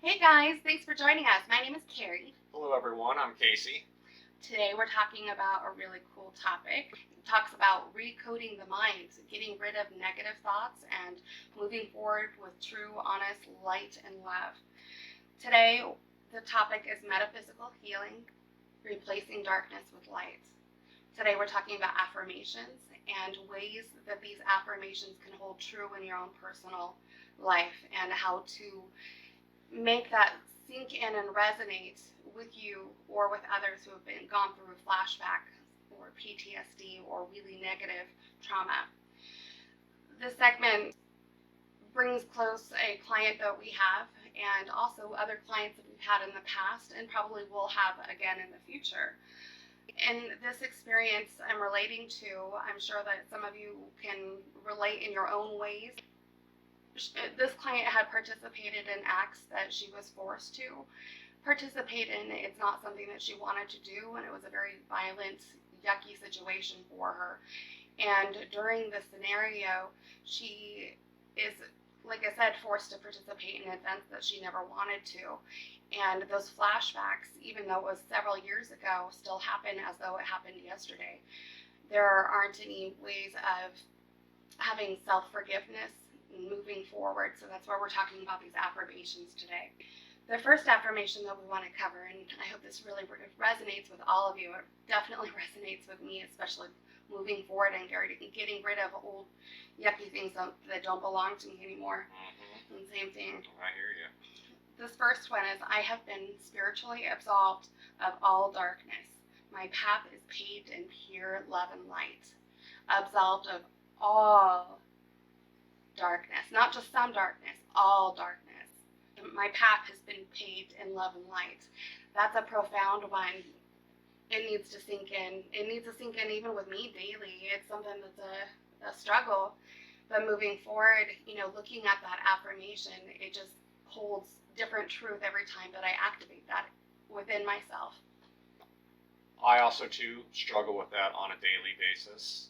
Hey guys, thanks for joining us. My name is Carrie. Hello everyone, I'm Casey. Today we're talking about a really cool topic. It talks about recoding the mind, getting rid of negative thoughts and moving forward with true, honest light and love. Today the topic is metaphysical healing, replacing darkness with light. Today we're talking about affirmations and ways that these affirmations can hold true in your own personal life and how to make that sink in and resonate with you or with others who have gone through a flashback or PTSD or really negative trauma. This segment brings close a client that we have and also other clients that we've had in the past and probably will have again in the future. In this experience I'm relating to, I'm sure that some of you can relate in your own ways. This client had participated in acts that she was forced to participate in. It's not something that she wanted to do, and it was a very violent, yucky situation for her. And during the scenario, she is, like I said, forced to participate in events that she never wanted to. And those flashbacks, even though it was several years ago, still happen as though it happened yesterday. There aren't any ways of having self-forgiveness moving forward, so that's why we're talking about these affirmations today. The first affirmation that we want to cover, and I hope this really resonates with all of you, it definitely resonates with me, especially moving forward and getting rid of old yucky things that don't belong to me anymore. And same thing. I hear you. This first one is, I have been spiritually absolved of all darkness. My path is paved in pure love and light. Absolved of all darkness, not just some darkness, all darkness. My path has been paved in love and light. That's a profound one. It needs to sink in. It needs to sink in even with me daily. It's something that's a struggle. But moving forward, looking at that affirmation, it just holds different truth every time that I activate that within myself. I also too struggle with that on a daily basis,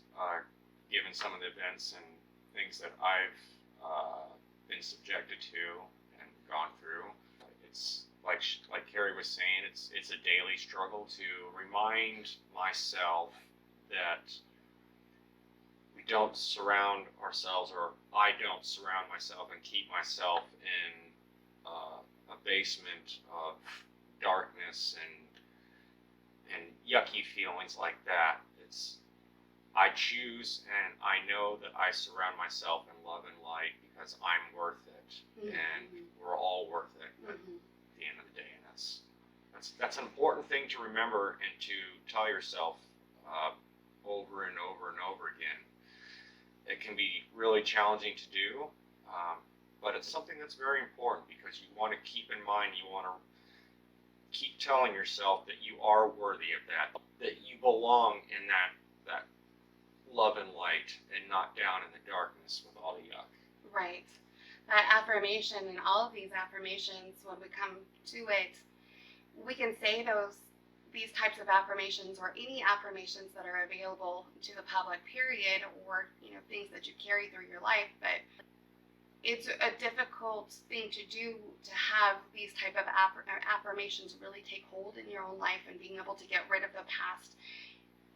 given some of the events and things that I've been subjected to and gone through. It's like Carrie was saying, it's a daily struggle to remind myself that we don't surround ourselves, or I don't surround myself and keep myself in a basement of darkness and yucky feelings like that. I choose and I know that I surround myself in love and light because I'm worth it, and we're all worth it at the end of the day. And that's an important thing to remember and to tell yourself over and over and over again. It can be really challenging to do, but it's something that's very important because you want to keep in mind, you want to keep telling yourself that you are worthy of that you belong in that love and light and not down in the darkness with all the yuck. Right. That affirmation and all of these affirmations, when we come to it, we can say these types of affirmations or any affirmations that are available to the public, period, or things that you carry through your life, but it's a difficult thing to do, to have these type of affirmations really take hold in your own life and being able to get rid of the past.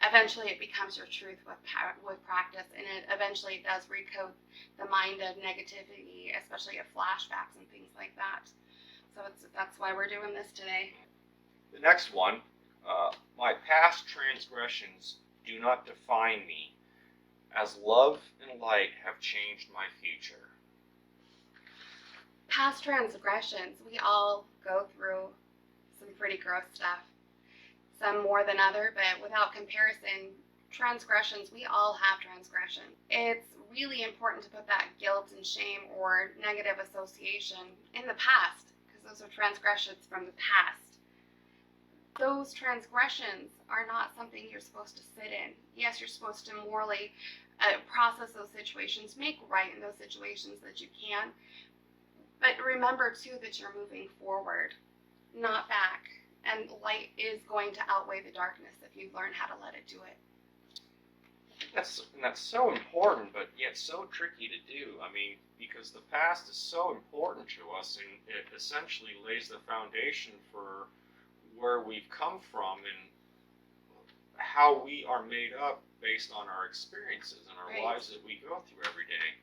Eventually it becomes your truth with practice, and it eventually does recode the mind of negativity, especially of flashbacks and things like that. So that's why we're doing this today. The next one, my past transgressions do not define me, as love and light have changed my future. Past transgressions, we all go through some pretty gross stuff. Some more than other, but without comparison, transgressions, we all have transgression. It's really important to put that guilt and shame or negative association in the past, because those are transgressions from the past. Those transgressions are not something you're supposed to sit in. Yes, you're supposed to morally process those situations, make right in those situations that you can, but remember too that you're moving forward, not back. And light is going to outweigh the darkness if you learn how to let it do it. that's so important, but yet so tricky to do. I mean, because the past is so important to us, and it essentially lays the foundation for where we've come from and how we are made up based on our experiences and our Right. lives that we go through every day.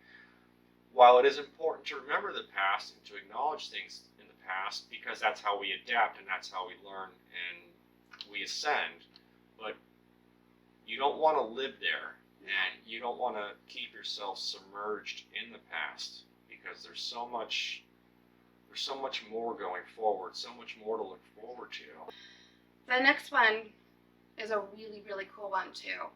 While it is important to remember the past and to acknowledge things in the past, because that's how we adapt and that's how we learn and we ascend, but you don't want to live there, and you don't want to keep yourself submerged in the past, because there's so much more going forward, so much more to look forward to. The next one is a really, really cool one too.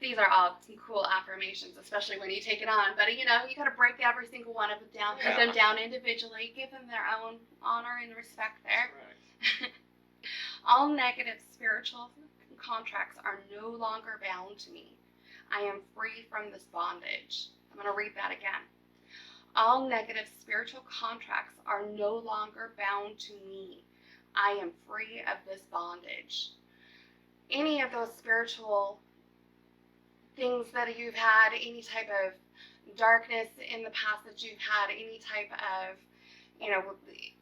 These are all some cool affirmations, especially when you take it on. But you got to break every single one of them down, put them down individually, give them their own honor and respect there. That's right. All negative spiritual contracts are no longer bound to me. I am free from this bondage. I'm going to read that again. All negative spiritual contracts are no longer bound to me. I am free of this bondage. Any of those spiritual things that you've had, any type of darkness in the past that you've had, any type of,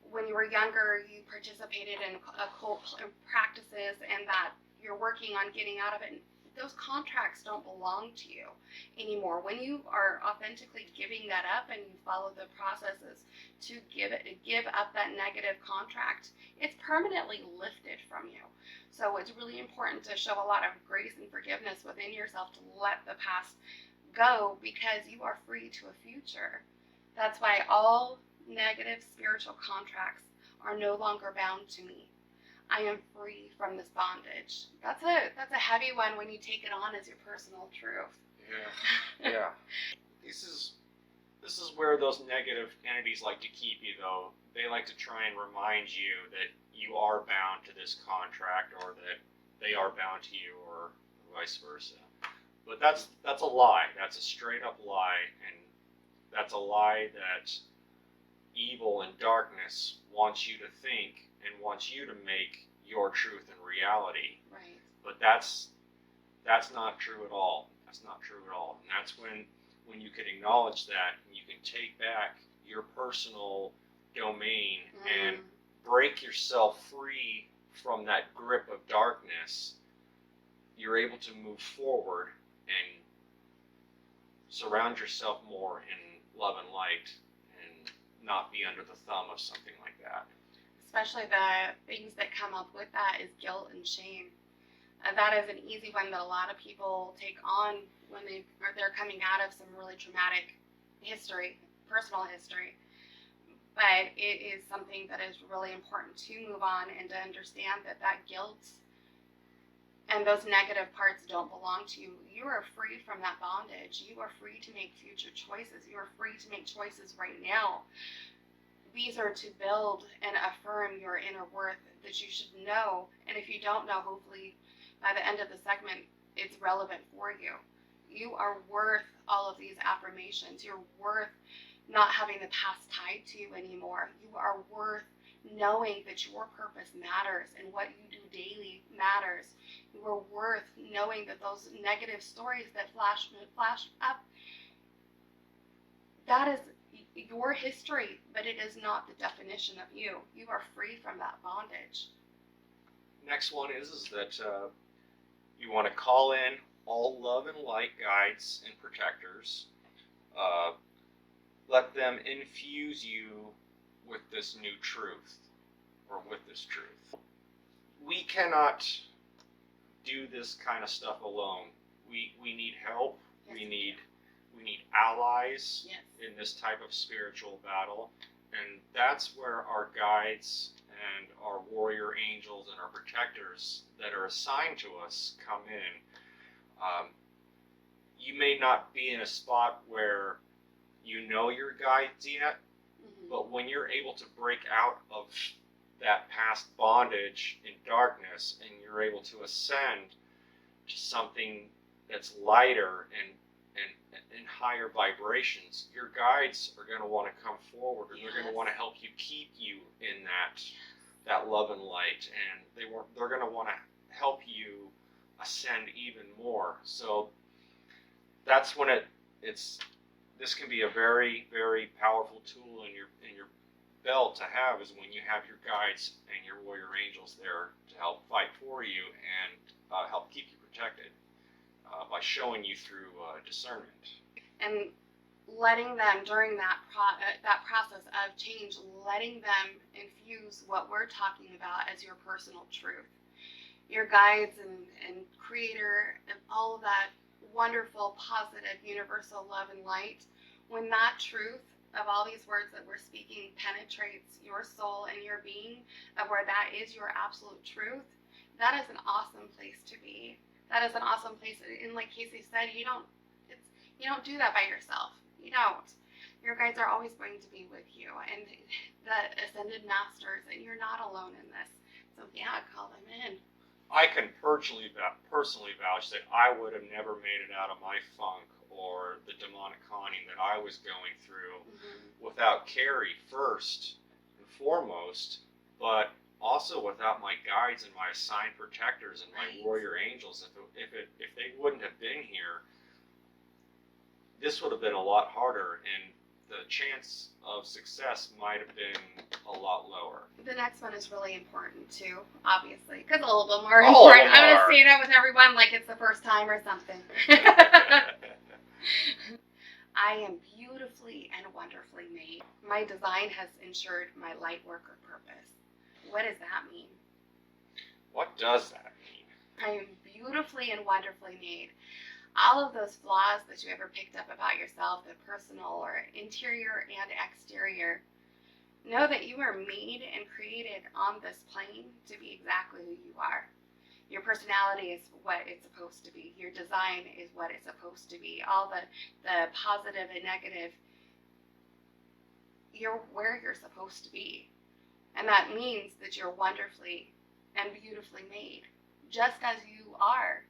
when you were younger, you participated in occult practices and that you're working on getting out of it. Those contracts don't belong to you anymore. When you are authentically giving that up and you follow the processes to give up that negative contract, it's permanently lifted from you. So it's really important to show a lot of grace and forgiveness within yourself to let the past go, because you are free to a future. That's why all negative spiritual contracts are no longer bound to me. I am free from this bondage. That's a heavy one when you take it on as your personal truth. Yeah. This is where those negative entities like to keep you, though. They like to try and remind you that you are bound to this contract, or that they are bound to you, or vice versa. But that's a lie. That's a straight up lie, and that's a lie that evil and darkness wants you to think and wants you to make your truth and reality. Right. But that's not true at all. That's not true at all. And that's when you can acknowledge that, and you can take back your personal domain and break yourself free from that grip of darkness, you're able to move forward and surround yourself more in love and light, and not be under the thumb of something like that. Especially the things that come up with that is guilt and shame. That is an easy one that a lot of people take on when they're coming out of some really traumatic history, personal history. But it is something that is really important to move on and to understand that guilt and those negative parts don't belong to you. You are free from that bondage. You are free to make future choices. You are free to make choices right now. These are to build and affirm your inner worth that you should know. And if you don't know, hopefully by the end of the segment, it's relevant for you. You are worth all of these affirmations. You're worth not having the past tied to you anymore. You are worth knowing that your purpose matters and what you do daily matters. You are worth knowing that those negative stories that flash up, that is your history, but it is not the definition of you. You are free from that bondage. Next one is that you want to call in all love and light guides and protectors. Let them infuse you with this new truth, or with this truth. We cannot do this kind of stuff alone. We need help. Yes, we need allies. Yes. In this type of spiritual battle, and that's where our guides and our warrior angels and our protectors that are assigned to us come in. You may not be in a spot where you know your guides yet, but when you're able to break out of that past bondage in darkness, and you're able to ascend to something that's lighter and higher vibrations, your guides are going to want to come forward, and they're going to want to help you, keep you in that love and light, and they're going to want to help you ascend even more. So that's when this can be a very, very powerful tool in your belt to have, is when you have your guides and your warrior angels there to help fight for you and help keep you protected by showing you through discernment. And letting them, during that process of change, letting them infuse what we're talking about as your personal truth. Your guides and creator and all of that wonderful, positive, universal love and light, when that truth of all these words that we're speaking penetrates your soul and your being, of where that is your absolute truth, that is an awesome place to be. That is an awesome place. And like Casey said, you don't do that by yourself. You don't. Your guides are always going to be with you, and the ascended masters, and you're not alone in this. So yeah, call them in. I can personally vouch that I would have never made it out of my funk or the demonic conning that I was going through without Carrie first and foremost, but also without my guides and my assigned protectors and my warrior angels. If they wouldn't have been here, this would have been a lot harder, and the chance of success might have been a lot lower. The next one is really important too, obviously, because all of them are important. I'm going to say that with everyone like it's the first time or something. I am beautifully and wonderfully made. My design has ensured my light worker purpose. What does that mean? What does that mean? I am beautifully and wonderfully made. All of those flaws that you ever picked up about yourself, the personal or interior and exterior, know that you are made and created on this plane to be exactly who you are. Your personality is what it's supposed to be. Your design is what it's supposed to be. All the positive and negative, you're where you're supposed to be. And that means that you're wonderfully and beautifully made, just as you are.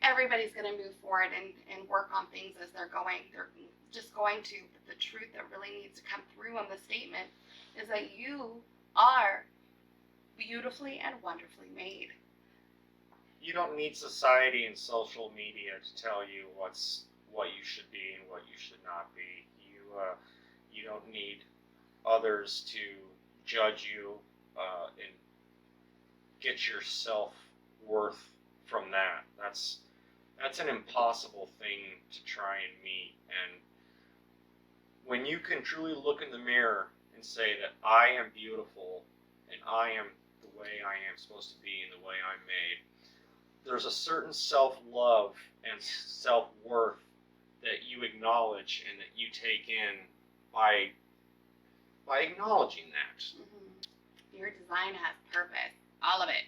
Everybody's going to move forward and work on things as they're going. They're just going to. But the truth that really needs to come through on the statement is that you are beautifully and wonderfully made. You don't need society and social media to tell you what you should be and what you should not be. You don't need others to judge you and get your self-worth from that. That's an impossible thing to try and meet. And when you can truly look in the mirror and say that I am beautiful and I am the way I am supposed to be and the way I'm made, there's a certain self-love and self-worth that you acknowledge and that you take in by acknowledging that. Your design has purpose, all of it.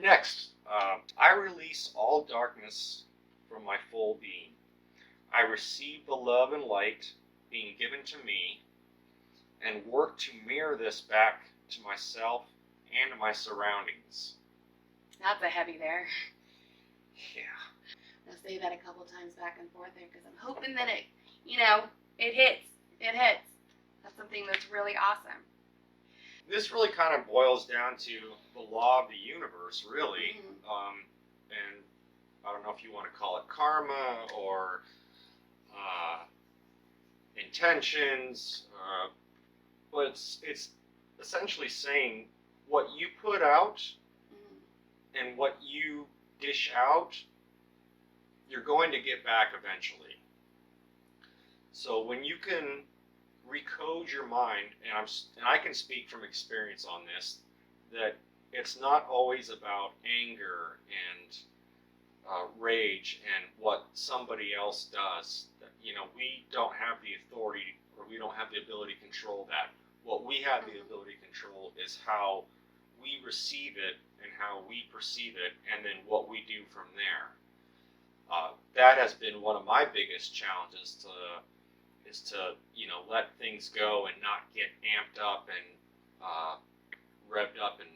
Next, I release all darkness from my full being. I receive the love and light being given to me and work to mirror this back to myself and my surroundings. That's a heavy there. Yeah. I'll say that a couple times back and forth there because I'm hoping that it hits. It hits. That's something that's really awesome. This really kind of boils down to the law of the universe, really. And I don't know if you want to call it karma or intentions, but it's essentially saying what you put out and what you dish out, you're going to get back eventually. So when you can recode your mind, and I can speak from experience on this, that it's not always about anger and rage and what somebody else does. We don't have the authority, or we don't have the ability to control that. What we have the ability to control is how we receive it and how we perceive it, and then what we do from there. That has been one of my biggest challenges to let things go and not get amped up and revved up, and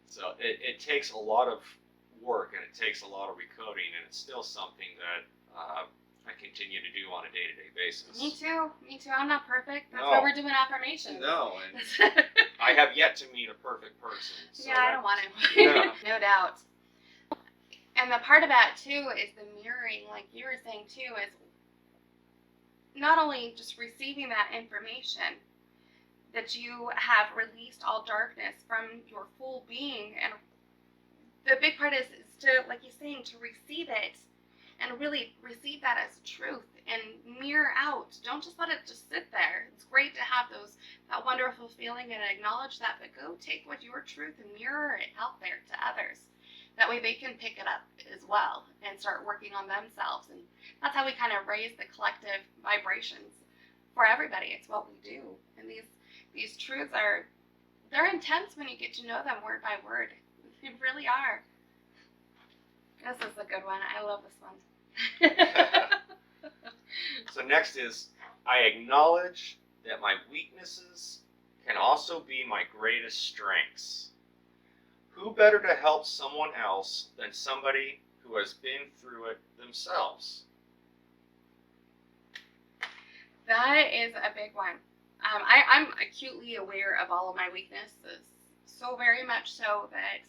so it takes a lot of work and it takes a lot of recoding, and it's still something that I continue to do on a day-to-day basis. Me too. I'm not perfect. That's why we're doing affirmations. No, and I have yet to meet a perfect person. So yeah, I don't want to. No doubt. And the part of that too is the mirroring, like you were saying too, is not only just receiving that information, that you have released all darkness from your full being, and the big part is to, like you're saying, to receive it and really receive that as truth and mirror out. Don't just let it just sit there. It's great to have that wonderful feeling and acknowledge that, but go take what your truth and mirror it out there to others. That way they can pick it up as well and start working on themselves. And that's how we kind of raise the collective vibrations for everybody. It's what we do. And these truths they're intense when you get to know them word by word. They really are. This is a good one. I love this one. So next is, I acknowledge that my weaknesses can also be my greatest strengths. Who better to help someone else than somebody who has been through it themselves? That is a big one. I'm acutely aware of all of my weaknesses, so very much so that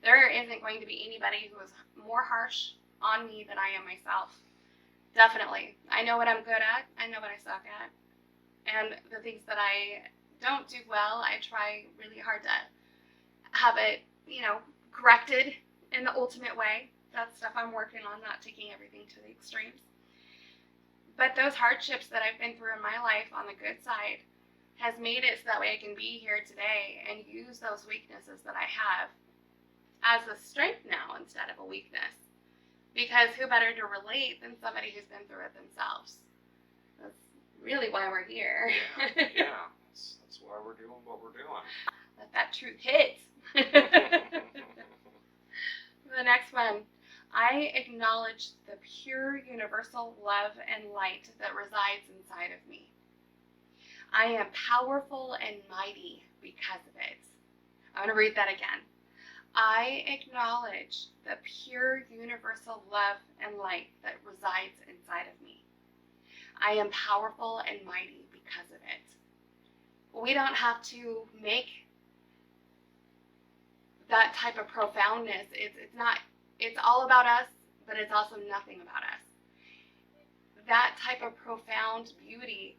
there isn't going to be anybody who is more harsh on me than I am myself. Definitely. I know what I'm good at. I know what I suck at. And the things that I don't do well, I try really hard to have it, corrected in the ultimate way. That's stuff I'm working on, not taking everything to the extremes. But those hardships that I've been through in my life on the good side has made it so that way I can be here today and use those weaknesses that I have as a strength now instead of a weakness. Because who better to relate than somebody who's been through it themselves? That's really why we're here. Yeah. That's why we're doing what we're doing. Let that truth hit. The next one. I acknowledge the pure universal love and light that resides inside of me. I am powerful and mighty because of it. I'm going to read that again. I acknowledge the pure universal love and light that resides inside of me. I am powerful and mighty because of it. We don't have to make that type of profoundness. It's all about us, but it's also nothing about us. That type of profound beauty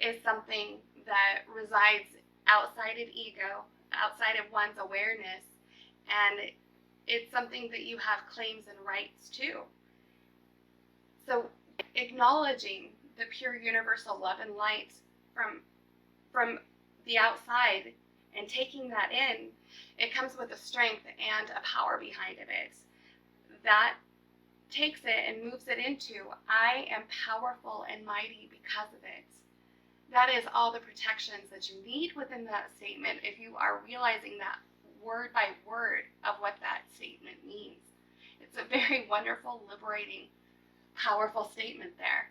is something that resides outside of ego, outside of one's awareness, and it's something that you have claims and rights to. So acknowledging the pure universal love and light from the outside and taking that in, it comes with a strength and a power behind of it. That takes it and moves it into, I am powerful and mighty because of it. That is all the protections that you need within that statement if you are realizing that word by word of what that statement means. It's a very wonderful, liberating, powerful statement there.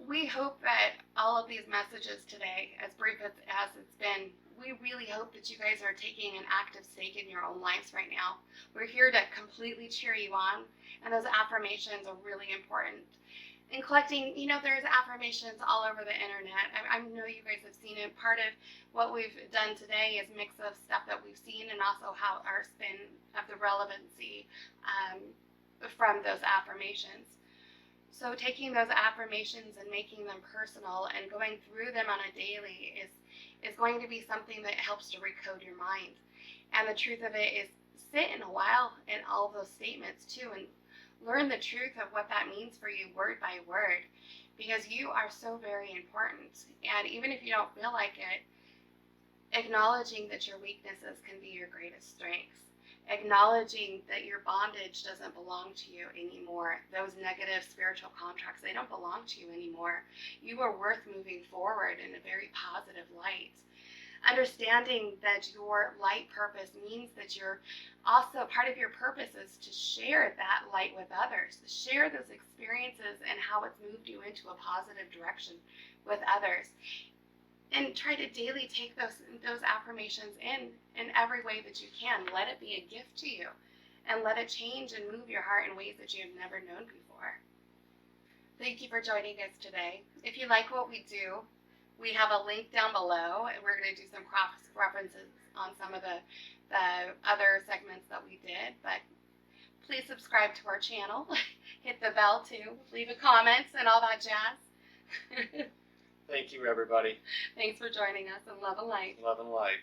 We hope that all of these messages today, as brief as it's been, we really hope that you guys are taking an active stake in your own lives right now. We're here to completely cheer you on, and those affirmations are really important. In collecting, there's affirmations all over the internet. I know you guys have seen it. Part of what we've done today is mix of stuff that we've seen and also how our spin of the relevancy from those affirmations. So taking those affirmations and making them personal and going through them on a daily is going to be something that helps to recode your mind. And the truth of it is, sit in a while in all of those statements too and learn the truth of what that means for you word by word, because you are so very important. And even if you don't feel like it, acknowledging that your weaknesses can be your greatest strengths. Acknowledging that your bondage doesn't belong to you anymore. Those negative spiritual contracts, they don't belong to you anymore. You are worth moving forward in a very positive light. Understanding that your light purpose means that you're also, part of your purpose is to share that light with others, to share those experiences and how it's moved you into a positive direction with others. And try to daily take those affirmations in every way that you can. Let it be a gift to you, and let it change and move your heart in ways that you have never known before. Thank you for joining us today. If you like what we do, we have a link down below, and we're going to do some cross references on some of the other segments that we did. But Please subscribe to our channel. Hit the bell too. Leave a comment and all that jazz. Thank you, everybody. Thanks for joining us, and love and light. Love and light.